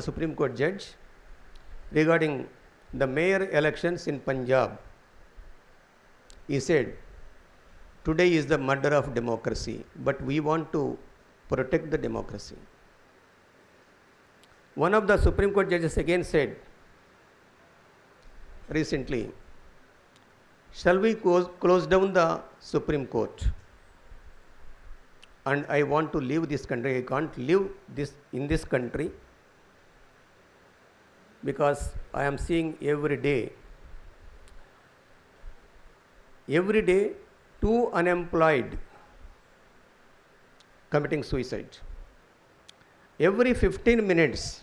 the Supreme Court judge regarding the mayor elections in Punjab. He said, today is the murder of democracy, but we want to protect the democracy. One of the Supreme Court judges again said recently, shall we close down the Supreme Court? And I want to leave this country. I can't live in this country because I am seeing every day, two unemployed committing suicide. Every 15 minutes,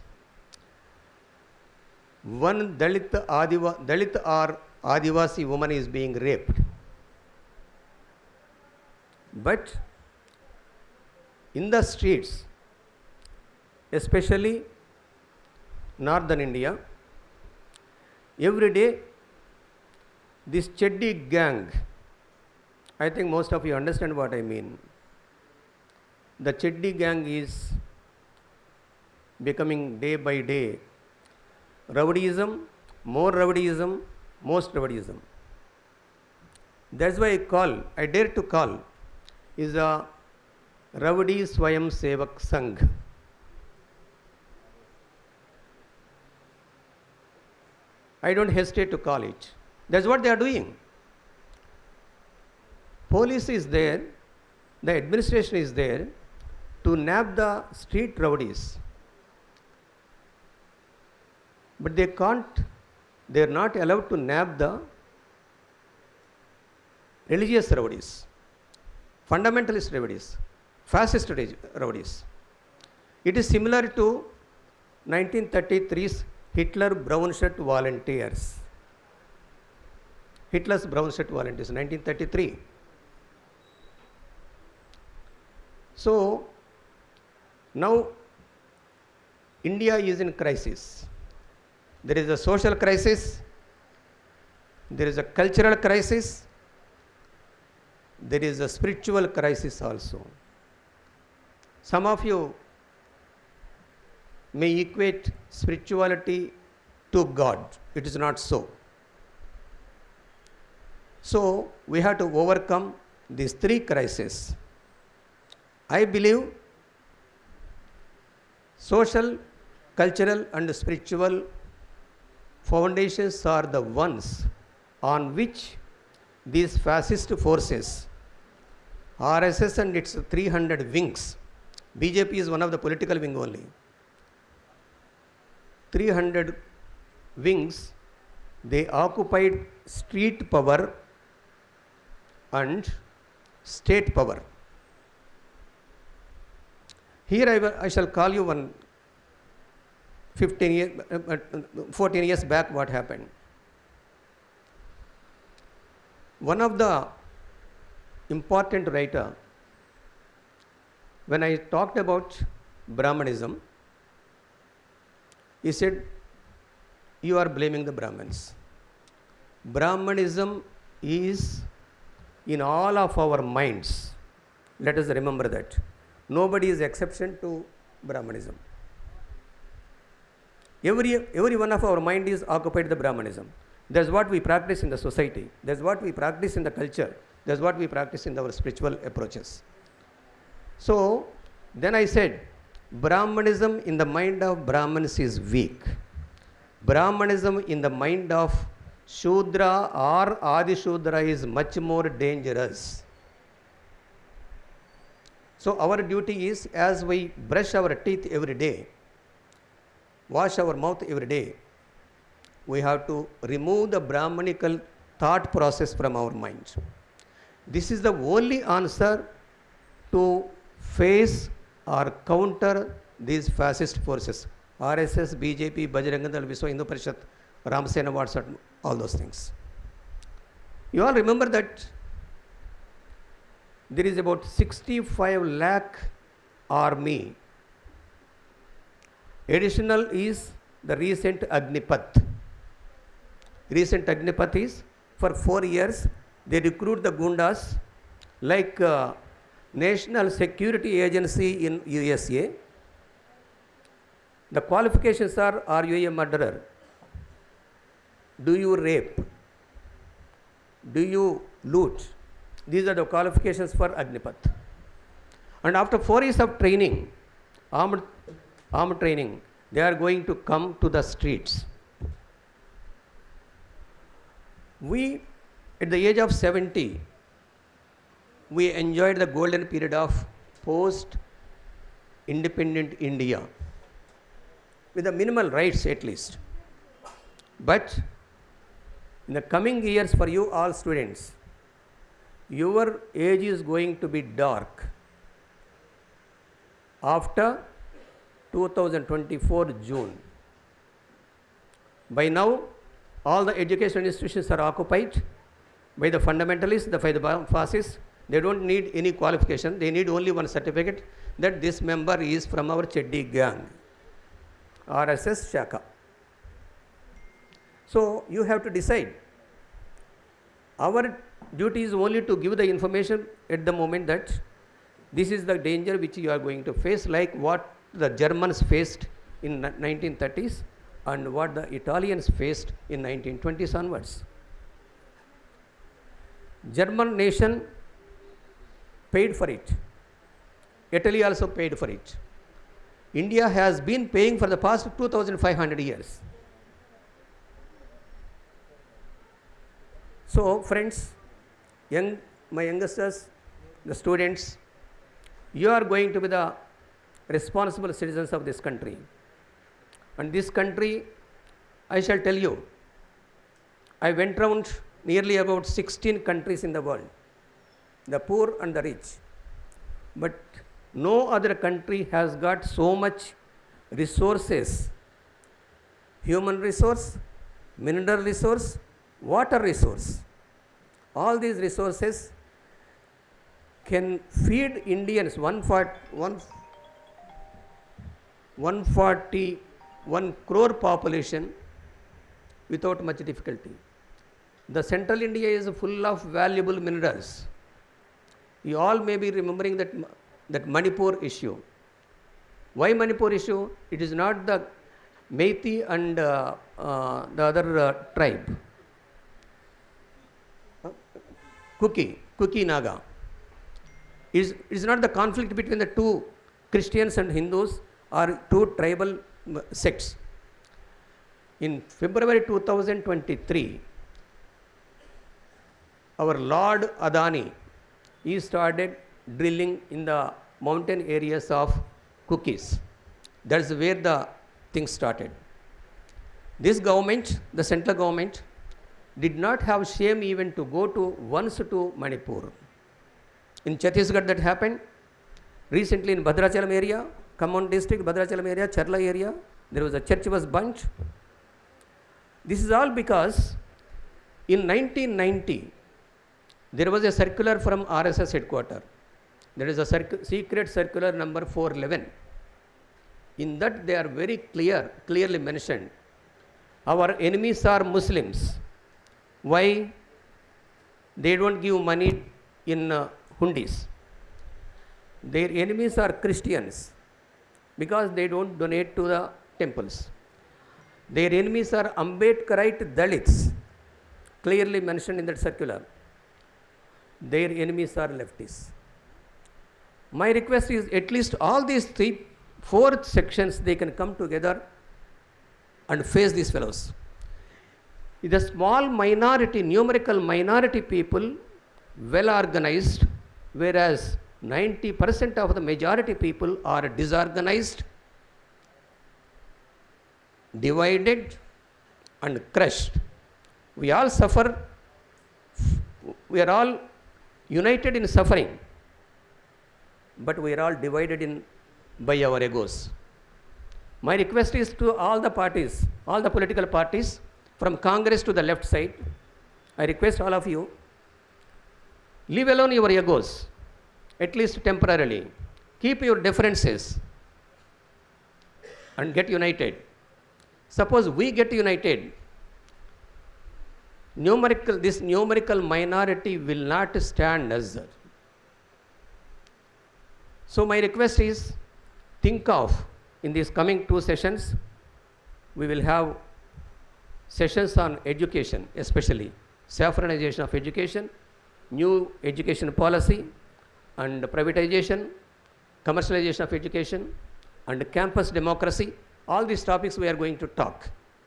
one Dalit or Adivasi woman is being raped. But in the streets, especially northern India, every day this Cheddi gang, I think most of you understand what I mean. The Cheddi gang is becoming day by day rowdyism, more rowdyism, most rowdyism. That's why I dare to call, is a Rowdy Swayam Sevak Sangh. I don't hesitate to call it. That's what they are doing. Police is there, the administration is there to nab the street rowdies. But they are not allowed to nab the religious rowdies, fundamentalist rowdies, fascist rowdies. It is similar to 1933's Hitler brown shirt volunteers. Hitler's brown shirt volunteers, 1933. So, now India is in crisis. There is a social crisis, there is a cultural crisis, there is a spiritual crisis also. Some of you may equate spirituality to God. It is not so. So, we have to overcome these three crises. I believe social, cultural and spiritual foundations are the ones on which these fascist forces, RSS and its 300 wings, BJP is one of the political wing only, 300 wings, they occupied street power and state power. Here I shall call you one 14 years back what happened. One of the important writer, when I talked about Brahmanism, he said, you are blaming the Brahmins. Brahmanism is in all of our minds. Let us remember that. Nobody is exception to Brahmanism. Every one of our mind is occupied with Brahmanism. That's what we practice in the society. That's what we practice in the culture. That's what we practice in our spiritual approaches. So, then I said, Brahmanism in the mind of Brahmins is weak. Brahmanism in the mind of Shudra or Adi Shudra is much more dangerous. So, our duty is, as we brush our teeth every day, wash our mouth every day, we have to remove the Brahmanical thought process from our mind. This is the only answer to face or counter these fascist forces. RSS, BJP, Bajrang Dal, Viswa Hindu Parishad, Ramsena WhatsApp, all those things. You all remember that there is about 65 lakh army. Additional is the recent Agnipath. Recent Agnipath is for 4 years they recruit the Gundas like National Security Agency in USA. The qualifications are you a murderer? Do you rape? Do you loot? These are the qualifications for Agnipath. And after 4 years of training, armed training, they are going to come to the streets. We, at the age of 70, we enjoyed the golden period of post-independent India, with the minimal rights at least. But in the coming years for you all students, your age is going to be dark after 2024 June. By now, all the educational institutions are occupied by the fundamentalists, by the fascists. They don't need any qualification. They need only one certificate that this member is from our Cheddi gang, RSS Shaka. So you have to decide. Our duty is only to give the information at the moment that this is the danger which you are going to face, like what the Germans faced in 1930s and what the Italians faced in 1920s onwards. German nation paid for it. Italy also paid for it. India has been paying for the past 2,500 years. So friends, my youngsters, the students, you are going to be the responsible citizens of this country. And this country, I shall tell you, I went around nearly about 16 countries in the world, the poor and the rich. But no other country has got so much resources, human resource, mineral resource, water resource. All these resources can feed Indians, 141 crore population without much difficulty. The central India is full of valuable minerals. You all may be remembering that Manipur issue. Why Manipur issue? It is not the Meitei and the other tribe. Kuki Naga. It is not the conflict between the two Christians and Hindus or two tribal sects. In February 2023, our Lord Adani, he started drilling in the mountain areas of Kukis. That's where the thing started. This government, the central government, did not have shame even to go once to Manipur. In Chhattisgarh that happened. Recently in Bhadrachalam area, Khammam district, Bhadrachalam area, Charla area, there was a church was burnt. This is all because in 1990, there was a circular from RSS headquarters. There is a secret circular number 411. In that they are very clearly mentioned. Our enemies are Muslims. Why? They don't give money in hundis. Their enemies are Christians because they don't donate to the temples. Their enemies are Ambedkarite Dalits, clearly mentioned in that circular. Their enemies are leftists. My request is at least all these 4 sections, they can come together and face these fellows. The small minority, numerical minority people, well organized, whereas 90% of the majority people are disorganized, divided and crushed. We all suffer, we are all united in suffering, but we are all divided by our egos. My request is to all the parties, all the political parties, from Congress to the left side, I request all of you, leave alone your egos, at least temporarily. Keep your differences and get united. Suppose we get united, this numerical minority will not stand as. So my request is, think of in these coming 2 sessions, we will have sessions on education, especially saffronization of education, new education policy, and privatization, commercialization of education, and campus democracy. All these topics we are going to talk.